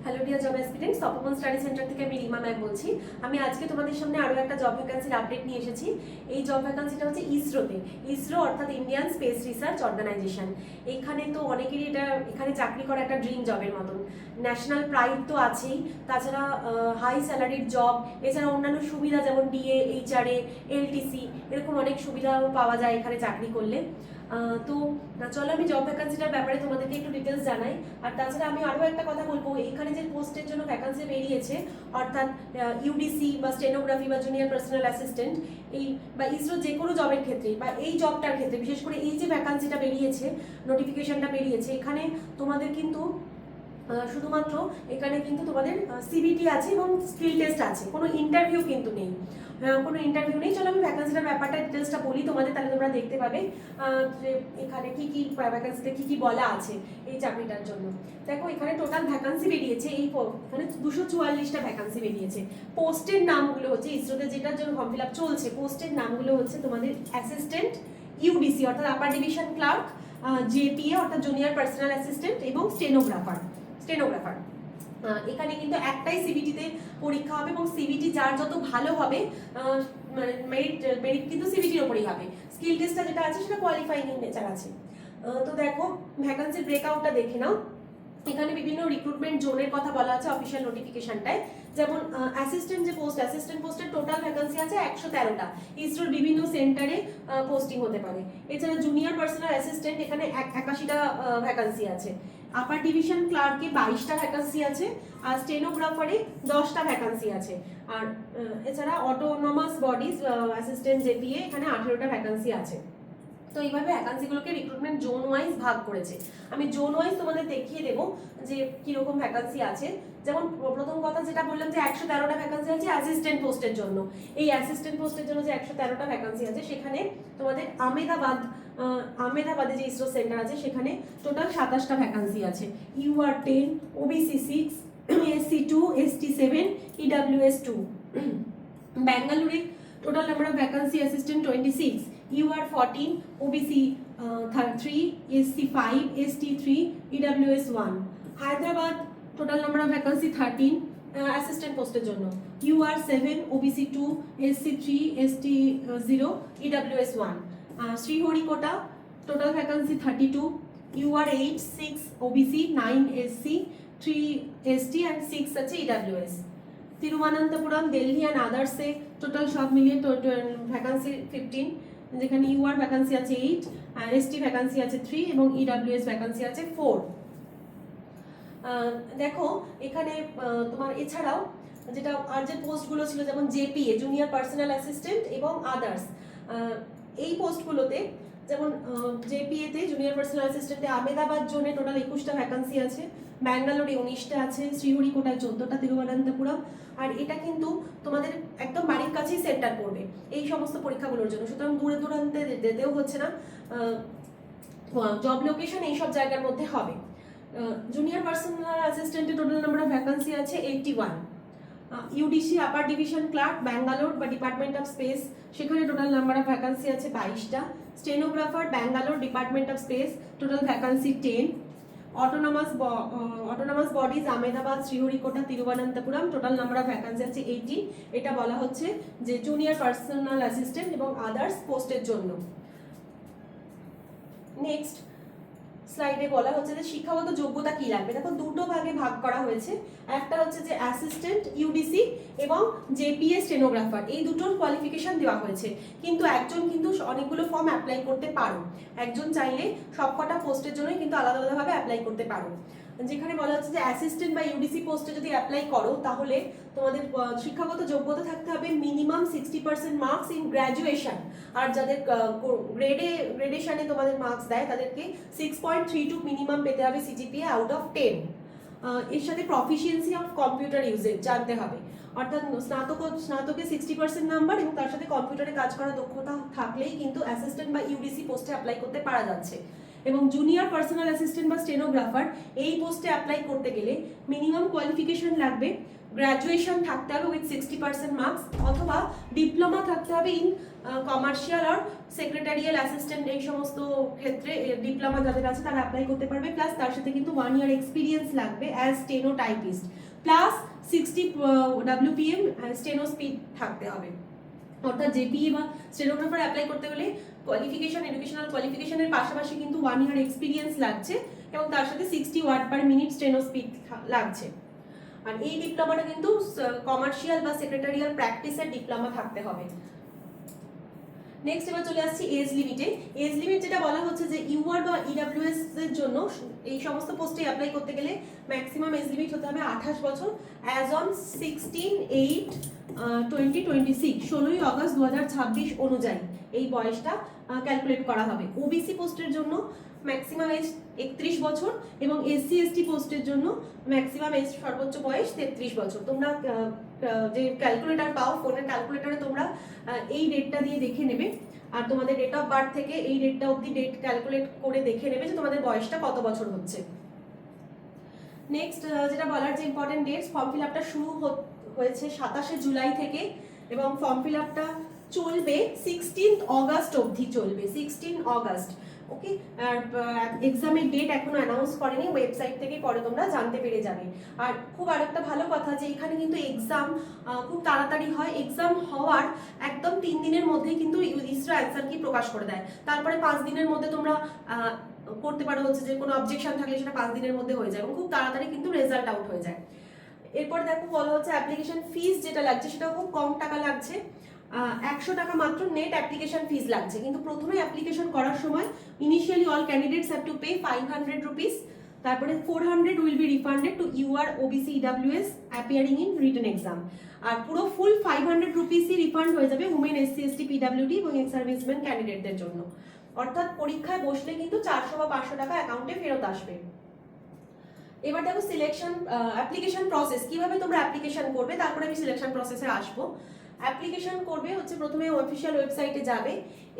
Hello dear job aspirants, তপবন study centre থেকে আমি Rima ma'am বলছি। আমি আজকে তোমাদের সামনে আরও একটা জব ভ্যাকান্সির আপডেট নিয়ে এসেছি। এই জব ভ্যাকান্সিটা হচ্ছে ইসরোতে। ইসরো অর্থাৎ ইন্ডিয়ান স্পেস রিসার্চ অর্গানাইজেশন। এখানে তো অনেকেরই এখানে চাকরি করা একটা ড্রিম জবের মতন। ন্যাশনাল প্রাইড তো আছেই, তাছাড়া হাই স্যালারির জব, এছাড়া অন্যান্য সুবিধা যেমন ডিএ, এইচআরএ, এলটিসি, এরকম অনেক সুবিধাও পাওয়া যায় এখানে চাকরি করলে। তো চলো আমি জব ভ্যাকান্সিটার ব্যাপারে তোমাদেরকে একটু ডিটেলস জানাই। আর তাছাড়া আমি আরও একটা কথা বলবো, এখানে যে পোস্টের জন্য ভ্যাকান্সি বেরিয়েছে অর্থাৎ ইউডিসি বা স্টেনোগ্রাফি বা জুনিয়র পার্সোনাল অ্যাসিস্ট্যান্ট, এই বা ইসরো যে কোনো জবের ক্ষেত্রে বা এই জবটার ক্ষেত্রে বিশেষ করে এই যে ভ্যাকান্সিটা বেরিয়েছে, নোটিফিকেশনটা বেরিয়েছে, এখানে তোমাদের কিন্তু শুধুমাত্র এখানে কিন্তু তোমাদের সিবিটি আছে এবং স্কিল টেস্ট আছে, কোনো ইন্টারভিউ কিন্তু নেই। কোনো ইন্টারভিউ নেই। চলো আমি ভ্যাকান্সিটার ব্যাপারটা ডিটেলসটা বলি তোমাদের, তাহলে তোমরা দেখতে পাবে যে এখানে কি কি ভ্যাকান্সিতে কি কি বলা আছে এই চাকরিটার জন্য। দেখো এখানে টোটাল ভ্যাকান্সি বেরিয়েছে, এখানে 244টা ভ্যাকান্সি বেরিয়েছে। পোস্টের নামগুলো হচ্ছে ইসরোতে যেটার জন্য ফর্ম ফিল আপ চলছে, পোস্টের নামগুলো হচ্ছে তোমাদের অ্যাসিস্ট্যান্ট ইউডিসি অর্থাৎ আপার ডিভিশন ক্লার্ক, জেপিএ অর্থাৎ জুনিয়র পার্সোনাল অ্যাসিস্ট্যান্ট এবং স্টেনোগ্রাফার। এখানে কিন্তু একটাই সিবিটিতে পরীক্ষা হবে এবং সিবিটি যার যত ভালো হবে, মেরিট কিন্তু সিবিটির ওপরেই হবে। স্কিল টেস্টটা যেটা আছে সেটা কোয়ালিফাইং ইন নেচার আছে। তো দেখো ভ্যাকান্সির ব্রেকআউটটা দেখে নাও। এখানে বিভিন্ন রিক্রুটমেন্ট জোনের কথা বলা আছে অফিসিয়াল নোটিফিকেশনটায়। যেমন অ্যাসিস্ট্যান্ট যে পোস্ট, অ্যাসিস্ট্যান্ট পোস্টের টোটাল ভ্যাকান্সি আছে 113টা। ইসরোর বিভিন্ন সেন্টারে পোস্টিং হতে পারে। এছাড়া জুনিয়র পার্সোনাল অ্যাসিস্ট্যান্ট এখানে 81টা ভ্যাকান্সি আছে। আপার ডিভিশন ক্লার্কে 22টা ভ্যাকান্সি আছে, আর স্টেনোগ্রাফারে 10টা ভ্যাকান্সি আছে। আর এছাড়া অটোনমাস বডিজ অ্যাসিস্ট্যান্ট জেপিএ এখানে 18টা ভ্যাকান্সি আছে। তো এইভাবে ভ্যাকান্সিগুলোকে রিক্রুটমেন্ট জোন ওয়াইজ ভাগ করেছে। আমি জোন ওয়াইজ তোমাদের দেখিয়ে দেবো যে কিরকম ভ্যাকান্সি আছে। যেমন প্রথম কথা যেটা বললাম যে 113টা ভ্যাকান্সি আছে অ্যাসিস্ট্যান্ট পোস্টের জন্য। এই অ্যাসিস্ট্যান্ট পোস্টের জন্য যে 113টা ভ্যাকান্সি আছে সেখানে তোমাদের আহমেদাবাদে যে ইসরো সেন্টার আছে সেখানে টোটাল 27টা ভ্যাকান্সি আছে। UR 10, OBC 6, SC 2, ST 7, EWS 2। ব্যাঙ্গালোরে total number of vacancy assistant 26, UR 14, OBC 3, SC 5, ST 3, EWS 1. Hyderabad total number of vacancy 13 assistant পোস্টের জন্য, UR 7, OBC 2, SC 3, ST 0, EWS 1. Sriharikota total vacancy 32, UR 8, 6, OBC 9, SC 3, ST and 6 আছে EWS. Thiruvananthapuram, Delhi and আদার্সে total সব মিলিয়ে vacancy 15, যেখানে UR vacancy আছে 8, আর ST vacancy আছে 3 এবং EWS ভ্যাকান্সি আছে 4। দেখো এখানে তোমার এছাড়াও যেটা আর যে পোস্টগুলো ছিল যেমন জেপিএ জুনিয়র পার্সোনাল অ্যাসিস্ট্যান্ট এবং আদার্স, এই পোস্টগুলোতে যেমন জেপিএতে জুনিয়র পার্সোনাল অ্যাসিস্ট্যান্টে আহমেদাবাদ জোনে টোটাল 21টা ভ্যাকান্সি আছে, ব্যাঙ্গালোরে 19টা আছে, শ্রীহরিকোটায় 14টা, তিরুবনন্তপুরম। আর এটা কিন্তু তোমাদের একদম বাড়ির কাছেই সেন্টার পড়বে এই সমস্ত পরীক্ষাগুলোর জন্য, সুতরাং দূরে দূরান্তে যেতেও হচ্ছে না। জব লোকেশন এইসব জায়গার মধ্যে হবে। জুনিয়র পার্সোনাল অ্যাসিস্ট্যান্টের টোটাল নাম্বার অফ ভ্যাকান্সি আছে 81। UDC upper division clerk Bangalore বা ডিপার্টমেন্ট অফ স্পেস, সেখানে টোটাল নাম্বার অফ ভ্যাকান্সি আছে 22টা। Stenographer Bangalore department of space, total vacancy 10। Autonomous bodies Ahmedabad, Sriharikota, Thiruvananthapuram, total number of vacancy আছে 80। এটা বলা হচ্ছে যে জুনিয়র পার্সোনাল অ্যাসিস্ট্যান্ট এবং আদার্স পোস্টের জন্য। নেক্সট স্লাইডে বলা হচ্ছে যে শিক্ষাগত যোগ্যতা কি লাগবে। দেখো দুটো ভাগে ভাগ করা হয়েছে। একটা হচ্ছে যে অ্যাসিস্ট্যান্ট ইউডিসি এবং জেপিএ স্টেনোগ্রাফার, এই দুটোর কোয়ালিফিকেশন দেওয়া হয়েছে। কিন্তু একজন কিন্তু অনেকগুলো ফর্ম অ্যাপ্লাই করতে পারো, একজন চাইলে সবকটা পোস্টের জন্যই কিন্তু আলাদা আলাদাভাবে অ্যাপ্লাই করতে পারো। যেখানে বলা হচ্ছে যে অ্যাসিস্ট্যান্ট বা ইউডিসি পোস্টে যদি অ্যাপ্লাই করো তাহলে তোমাদের শিক্ষাগত যোগ্যতা থাকতে হবে মিনিমাম 60% মার্কস ইন গ্র্যাজুয়েশন, আর যাদের গ্রেডেশনে তোমাদের মার্কস দেয় তাদেরকে 6.32 মিনিমাম পেতে হবে সিজিপিএ আউট অফ 10। এর সাথে প্রফিসিয়েন্সি অফ কম্পিউটার ইউজেজ জানতে হবে, অর্থাৎ স্নাতকে 60% নাম্বার এবং তার সাথে কম্পিউটারে কাজ করার দক্ষতা থাকলেই কিন্তু অ্যাসিস্ট্যান্ট বা ইউডিসি পোস্টে অ্যাপ্লাই করতে পারা যাচ্ছে। এবং জুনিয়র পার্সোনাল অ্যাসিস্ট্যান্ট বা স্টেনোগ্রাফার এই পোস্টে অ্যাপ্লাই করতে গেলে মিনিমাম কোয়ালিফিকেশন লাগবে, গ্র্যাজুয়েশন থাকতে হবে উইথ 60% মার্কস, অথবা ডিপ্লোমা থাকতে হবে ইন কমার্শিয়াল আর সেক্রেটারিয়াল অ্যাসিস্ট্যান্ট, এই সমস্ত ক্ষেত্রে ডিপ্লোমা যাদের আছে তারা অ্যাপ্লাই করতে পারবে। প্লাস তার সাথে কিন্তু 1 ইয়ার এক্সপিরিয়েন্স লাগবে as steno typist, plus 60 WPM steno speed থাকতে হবে। অর্থাৎ জেপিই বা স্টেনোগ্রাফার অ্যাপ্লাই করতে হলে কোয়ালিফিকেশন, এডুকেশনাল কোয়ালিফিকেশনের পাশাপাশি কিন্তু 1 ইয়ার এক্সপিরিয়েন্স লাগছে এবং তার সাথে 60 word per minute steno speed লাগছে। আর এই ডিপ্লোমাটা কিন্তু কমার্শিয়াল বা সেক্রেটারিয়াল প্র্যাকটিসের ডিপ্লোমা থাকতে হবে। নেক্সট এবার চলে আসছি এজ লিমিটে। এজ লিমিট যেটা বলা হচ্ছে যে ইউআর বা ইডব্লিউএস এর জন্য এই সমস্ত পোস্টে অ্যাপ্লাই করতে গেলে ম্যাক্সিমাম এজ লিমিট হতে হবে 28 বছর অ্যাজ অন 16/8/2026, 16ই অগস্ট 2026 অনুযায়ী এই বয়সটা ক্যালকুলেট করা হবে। ওবিসি পোস্টের জন্য ম্যাক্সিমাম এজ 31 বছর এবং এসসি এসটি পোস্টের জন্য ম্যাক্সিমাম এজ সর্বোচ্চ বয়স 33 বছর। তোমরা যে ক্যালকুলেটর পাও ফোনের ক্যালকুলেটরে তোমরা এই ডেটটা দিয়ে দেখে নেবে, আর তোমাদের ডেট অফ বার্থ থেকে এই ডেটটা অবধি ডেট ক্যালকুলেট করে দেখে নেবে যে তোমাদের বয়সটা কত বছর হচ্ছে। নেক্সট যেটা বলার যে ইম্পর্টেন্ট ডেটস, ফর্ম ফিল আপটা শুরু হয়েছে 27শে জুলাই থেকে এবং ফর্ম ফিল আপটা চলবে 16 অগস্ট অবধি চলবে, 16 অগস্ট। ওকে, আর এক্সামের ডেট এখনো অ্যানাউন্স করেনি, ওয়েবসাইট থেকে পরে তোমরা জানতে পেরে যাবে। আর খুব আরেকটা ভালো কথা যে এখানে কিন্তু এক্সাম খুব তাড়াতাড়ি হয়, এক্সাম হওয়ার একদম 3 দিনের মধ্যেই কিন্তু ইসরো অ্যান্সার কি প্রকাশ করে দেয়। তারপরে 5 দিনের মধ্যে তোমরা করতে পারো হচ্ছে যে কোনো অবজেকশন থাকলে সেটা 5 দিনের মধ্যে হয়ে যায় এবং খুব তাড়াতাড়ি কিন্তু রেজাল্ট আউট হয়ে যায়। এরপর দেখো বলা হচ্ছে অ্যাপ্লিকেশন ফিস যেটা লাগছে সেটা খুব কম টাকা লাগছে, 100 টাকা মাত্র নেট অ্যাপ্লিকেশন ফিস লাগছে। কিন্তু প্রথমে অ্যাপ্লিকেশন করার সময় initially all candidates have to pay 500 rupees, তারপরে 400 will be refunded to UR OBC EWS appearing in written exam, আর পুরো ফুল 500 রুপিসই রিফান্ড হয়ে যাবে উমেন এসসি এসটি পিডব্লিউডি এবং এক্স সার্ভিসম্যান ক্যান্ডিডেটদের জন্য। অর্থাৎ পরীক্ষায় বসলে কিন্তু 400 বা 500 টাকা অ্যাকাউন্টে ফেরত আসবে। এবার দেখো সিলেকশন অ্যাপ্লিকেশন প্রসেস, কিভাবে তোমরা অ্যাপ্লিকেশন করবে, তারপরে আমি সিলেকশন প্রসেসে আসবো। অ্যাপ্লিকেশন করবে হচ্ছে প্রথমে অফিসিয়াল ওয়েবসাইটে যাবে,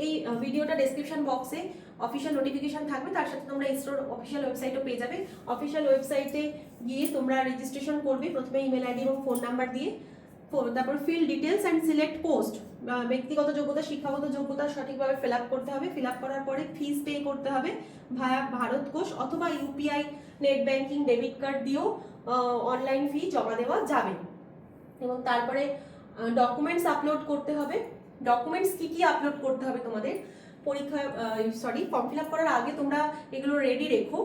এই ভিডিওটা ডেসক্রিপশন বক্সে অফিসিয়াল নোটিফিকেশন থাকবে, তার সাথে তোমরা ইসরোর অফিসিয়াল ওয়েবসাইটও পেয়ে যাবে। অফিসিয়াল ওয়েবসাইটে গিয়ে তোমরা রেজিস্ট্রেশন করবে, প্রথমে ইমেল আইডি এবং ফোন নাম্বার দিয়ে, তারপর fill details and select post, ব্যক্তিগত যোগ্যতা, শিক্ষাগত যোগ্যতা সঠিকভাবে ফিল আপ করতে হবে। ফিল আপ করার পরে ফিস পে করতে হবে ভায়া ভারত কোষ অথবা UPI, net banking, debit card দিয়েও অনলাইন ফি জমা দেওয়া যাবে। এবং তারপরে ডকুমেন্টস আপলোড করতে হবে। ডকুমেন্টস কি কি আপলোড করতে হবে তোমাদের পরীক্ষা ফর্ম ফিল আপ করার আগে তোমরা এগুলো রেডি রেখো।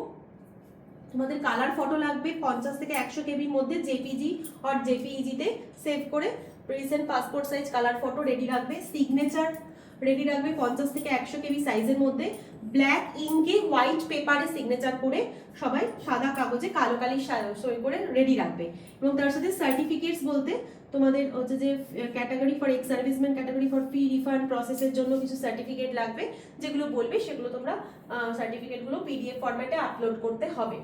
তোমাদের কালার ফটো লাগবে 50 থেকে 100 কেবির মধ্যে, জেপিজি আর জেপিইজিতে সেভ করে recent passport size colour photo ready রাখবে। সিগনেচার রেডি রাখবে 50 থেকে 100 কেবি সাইজের মধ্যে। ব্ল্যাক ইঙ্কে হোয়াইট পেপারে সিগনেচার করে সবাই সাদা কাগজে কালো কালি সই করে রেডি রাখবে। এবং তার সাথে সার্টিফিকেটস বলতে তোমাদের হচ্ছে যে category for ex serviceman, category for fee refund প্রসেসের জন্য কিছু সার্টিফিকেট লাগবে, যেগুলো বলবে সেগুলো তোমরা সার্টিফিকেটগুলো পিডিএফ ফরম্যাটে আপলোড করতে হবে।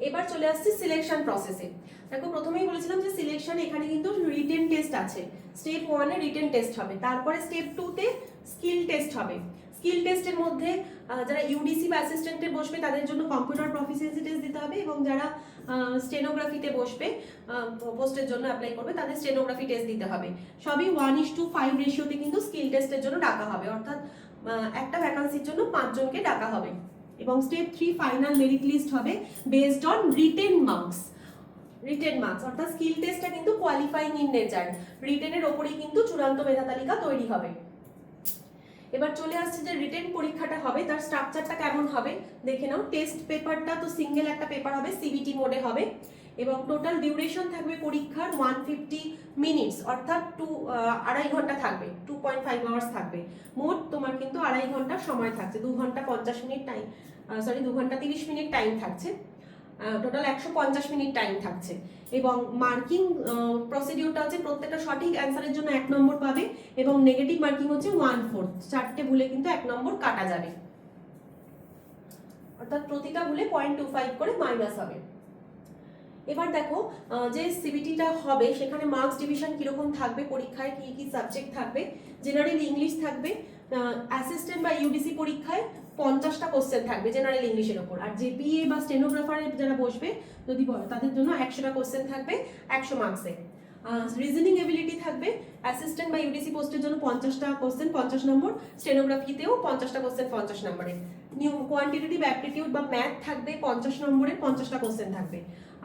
এবার চলে আসছে সিলেকশন প্রসেসে। দেখো প্রথমেই বলেছিলাম যে সিলেকশন এখানে কিন্তু রিটেন টেস্ট আছে। স্টেপ 1 এ রিটেন টেস্ট হবে, তারপরে স্টেপ 2 তে স্কিল টেস্ট হবে। স্কিল টেস্টের মধ্যে যারা ইউডিসি বা অ্যাসিস্ট্যান্টে বসবে তাদের জন্য কম্পিউটার প্রফিসিয়েন্সি টেস্ট দিতে হবে, এবং যারা স্টেনোগ্রাফিতে বসবে পোস্টের জন্য অ্যাপ্লাই করবে তাদের স্টেনোগ্রাফি টেস্ট দিতে হবে। সবই 1:5 রেশিওতে কিন্তু স্কিল টেস্টের জন্য ডাকা হবে, অর্থাৎ একটা ভ্যাকান্সির জন্য 5 জনকে ডাকা হবে। এবং স্টেপ 3 ফাইনাল মেরিট লিস্ট হবে বেসড অন রিটেন মার্কস। অর্থাৎ স্কিল টেস্টটা কিন্তু কোয়ালিফাইং ইন নেচার, রিটেনের ওপরেই কিন্তু চূড়ান্ত মেধা তালিকা তৈরি হবে। এবার চলে আসছে যে রিটেন পরীক্ষাটা হবে তার স্ট্রাকচারটা কেমন হবে দেখে নাও। টেস্ট পেপারটা তো সিঙ্গেল একটা পেপার হবে, সিবিটি মোডে হবে, এবং টোটাল ডিউরেশন থাকবে পরীক্ষার 150 মিনিটস, অর্থাৎ 2.5 ঘন্টা থাকবে, 2.5 আওয়ার্স থাকবে। মোট তোমার কিন্তু 2.5 ঘন্টা সময় থাকছে, 2 ঘন্টা 50 মিনিট টাইম, 2 ঘন্টা 30 মিনিট টাইম থাকছে, টোটাল 150 মিনিট টাইম থাকছে। এবং মার্কিং প্রসিডিউরটা হচ্ছে প্রত্যেকটা সঠিক অ্যান্সারের জন্য 1 নম্বর পাবে, এবং নেগেটিভ মার্কিং হচ্ছে 1/4, 4টে ভুলে কিন্তু 1 নম্বর কাটা যাবে, অর্থাৎ প্রতিটা ভুলে 0.25 করে মাইনাস হবে। এবার দেখো যে সিবিটিটা হবে সেখানে মার্কস ডিভিশন কিরকম থাকবে, পরীক্ষায় কি কি সাবজেক্ট থাকবে। জেনারেল ইংলিশ থাকবে, অ্যাসিস্ট্যান্ট বা ইউডিসি পরীক্ষায় 50টা কোশ্চেন থাকবে জেনারেল ইংলিশের ওপর। আর জেপিএ বা স্টেনোগ্রাফারে যারা বসবে যদি বলো তাদের জন্য 100টা কোশ্চেন থাকবে 100 মার্কসে। রিজনিং এবিলিটি থাকবে, অ্যাসিস্ট্যান্ট বা ইউডিসি পোস্টের জন্য 50টা কোশ্চেন 50 নম্বর, স্টেনোগ্রাফিতেও 50টা কোশ্চেন 50 নম্বরে। নিউ কোয়ান্টিটেটিভ অ্যাপটিটিউড বা ম্যাথ থাকবে 50 নম্বরের 50টা কোশ্চেন থাকবে।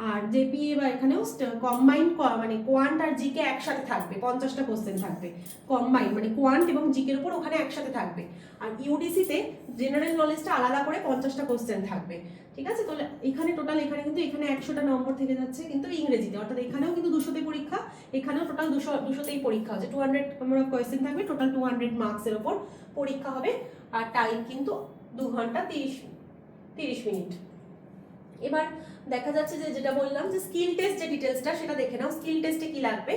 আর জেপিএ বা এখানেও কম্বাইন্ড মানে কোয়ান্ট আর জিকে একসাথে থাকবে, 50টা কোশ্চেন থাকবে কম্বাইন্ড, মানে কোয়ান্ট এবং জিকের উপর ওখানে একসাথে থাকবে। আর ইউডিসিতে জেনারেল নলেজটা আলাদা করে 50টা কোশ্চেন থাকবে। ঠিক আছে, তো এখানে টোটাল এখানে কিন্তু এখানে 100টা নম্বর থেকে যাচ্ছে কিন্তু ইংরেজিতে, অর্থাৎ এখানেও কিন্তু 200তে পরীক্ষা, এখানেও টোটাল 200তেই পরীক্ষা হচ্ছে। 200 নম্বর অফ কোয়েশ্চেন থাকবে, টোটাল 200 মার্কসের ওপর পরীক্ষা হবে। আর টাইম কিন্তু 2 ঘন্টা 30 মিনিট। এবার দেখা যাচ্ছে যে যেটা বললাম যে স্কিল টেস্ট যে ডিটেলসটা সেটা দেখে নাও। স্কিল টেস্টে কি লাগবে?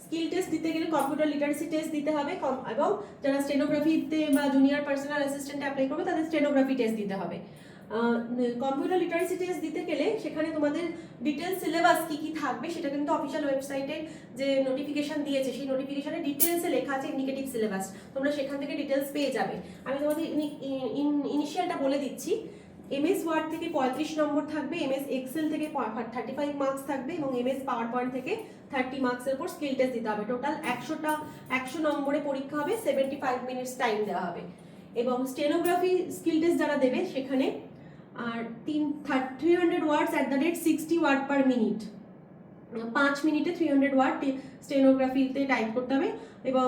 স্কিল টেস্ট দিতে গেলে কম্পিউটার লিটারেসি টেস্ট দিতে হবে, এবং যারা স্টেনোগ্রাফিতে বা জুনিয়র পার্সোনাল অ্যাসিস্ট্যান্ট অ্যাপ্লাই করবে তাদের স্টেনোগ্রাফি টেস্ট দিতে হবে। কম্পিউটার লিটারেসি টেস্ট দিতে গেলে সেখানে তোমাদের ডিটেলস সিলেবাস কি কি থাকবে সেটা কিন্তু অফিসিয়াল ওয়েবসাইটে যে নোটিফিকেশন দিয়েছে সেই নোটিফিকেশনে ডিটেলসে লেখা আছে, ইন্ডিকেটিভ সিলেবাস, তোমরা সেখান থেকে ডিটেলস পেয়ে যাবে। আমি তোমাদের ইনিশিয়ালটা বলে দিচ্ছি। এমএস ওয়ার্ড থেকে 35 নম্বর থাকবে, এমএস এক্সেল থেকে 35 মার্কস থাকবে, এবং এমএস পাওয়ার পয়েন্ট থেকে 30 মার্কসের উপর স্কিল টেস্ট দিতে হবে। টোটাল 100 নম্বরে পরীক্ষা হবে, 75 মিনিটস টাইম দেওয়া হবে। এবং স্টেনোগ্রাফি স্কিল টেস্ট যারা দেবে সেখানে আর 300 words at the rate 60 word per minute, 5 মিনিটে 300 ওয়ার্ড স্টেনোগ্রাফিতে টাইপ করতে হবে। এবং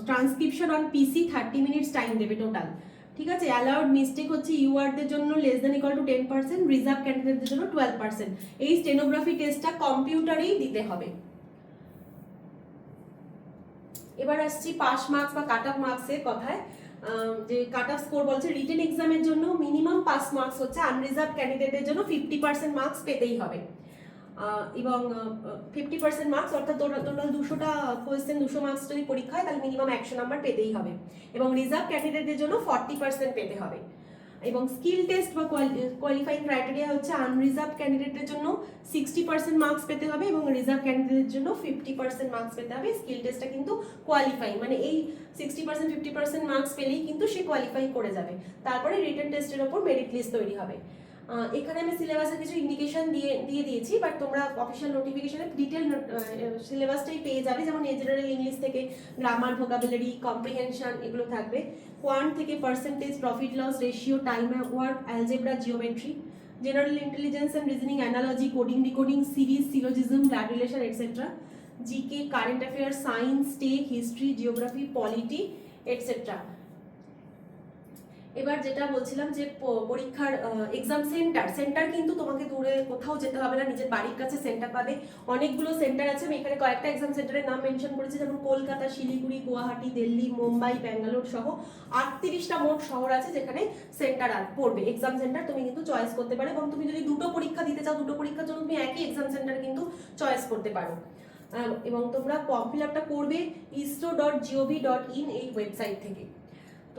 transcription on PC 30 minutes time দেবে টোটাল। ঠিক আছে, অ্যালাউড মিস্টেক হচ্ছে ইউআরদের জন্য less than equal to 10%, reserve ক্যান্ডিডেটদের জন্য 12%। এই স্টেনোগ্রাফি টেস্টটা কম্পিউটারেই দিতে হবে। এবার আসছি পাস মার্কস বা কাট অফ মার্কসের কথায়। যে কাট অফ স্কোর বলছে রিটেন এক্সামের জন্য মিনিমাম পাস মার্কস হচ্ছে, আনরিজার্ভ ক্যান্ডিডেটের জন্য 50% মার্কস পেতেই হবে। এবং 50% মার্কস অর্থাৎ টোটাল 200টা কোয়েশ্চেন 200 মার্কস যদি পরীক্ষা হয় তাহলে মিনিমাম 100 নাম্বার পেতেই হবে। এবং রিজার্ভ ক্যান্ডিডেটদের জন্য 40% পেতে হবে। এবং স্কিল টেস্ট বা কোয়ালিফাইং ক্রাইটেরিয়া হচ্ছে আনরিজার্ভ ক্যান্ডিডেটের জন্য 60% মার্কস পেতে হবে, এবং রিজার্ভ ক্যান্ডিডেটের জন্য 50% মার্কস পেতে হবে। স্কিল টেস্টটা কিন্তু কোয়ালিফাই, মানে এই 60% 50% মার্কস পেলেই কিন্তু সে কোয়ালিফাই করে যাবে। তারপরে রিটেন টেস্টের ওপর মেরিট লিস্ট তৈরি হবে। এখানে আমি সিলেবাসের কিছু ইন্ডিকেশন দিয়ে দিয়েছি, বাট তোমরা অফিসিয়াল নোটিফিকেশনে ডিটেল সিলেবাসটাই পেয়ে যাবে। যেমন জেনারেল ইংলিশ থেকে গ্রামার, ভোকাবুলারি, কম্প্রিহেনশন এগুলো থাকবে। কোয়ান্ট থেকে percentage, profit loss ratio, time work, algebra, geometry, general intelligence and reasoning, analogy, coding, decoding, series, syllogism, blood relation etcetera, GK, current affair, science, tech, history, geography, polity etcetera. এবার যেটা বলছিলাম যে পরীক্ষার exam centre কিন্তু তোমাকে দূরে কোথাও যেতে হবে না, নিজের বাড়ির কাছে সেন্টার পাবে। অনেকগুলো সেন্টার আছে, আমি এখানে কয়েকটা এক্সাম সেন্টারের নাম মেনশন করেছি, যেমন কলকাতা, শিলিগুড়ি, গুয়াহাটি, দিল্লি, মুম্বাই, ব্যাঙ্গালোর সহ 38টা মোট শহর আছে যেখানে সেন্টার পড়বে। এক্সাম সেন্টার তুমি কিন্তু চয়েস করতে পারো, এবং তুমি যদি দুটো পরীক্ষা দিতে চাও দুটো পরীক্ষার জন্য তুমি একই এক্সাম সেন্টার কিন্তু চয়েস করতে পারো। এবং তোমরা ফর্ম ফিল আপটা করবে isro.gov.in এই ওয়েবসাইট থেকে।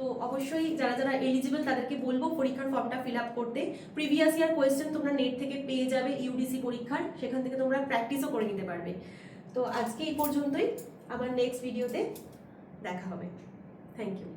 তো অবশ্যই যারা যারা এলিজিবল তাদেরকে বলবো পরীক্ষার ফর্মটা ফিল আপ করতে। প্রিভিয়াস ইয়ার কোয়েশ্চেন তোমরা নেট থেকে পেয়ে যাবে ইউডিসি পরীক্ষার, সেখান থেকে তোমরা প্র্যাকটিসও করে নিতে পারবে। তো আজকে এই পর্যন্তই, আবার নেক্সট ভিডিওতে দেখা হবে। Thank you.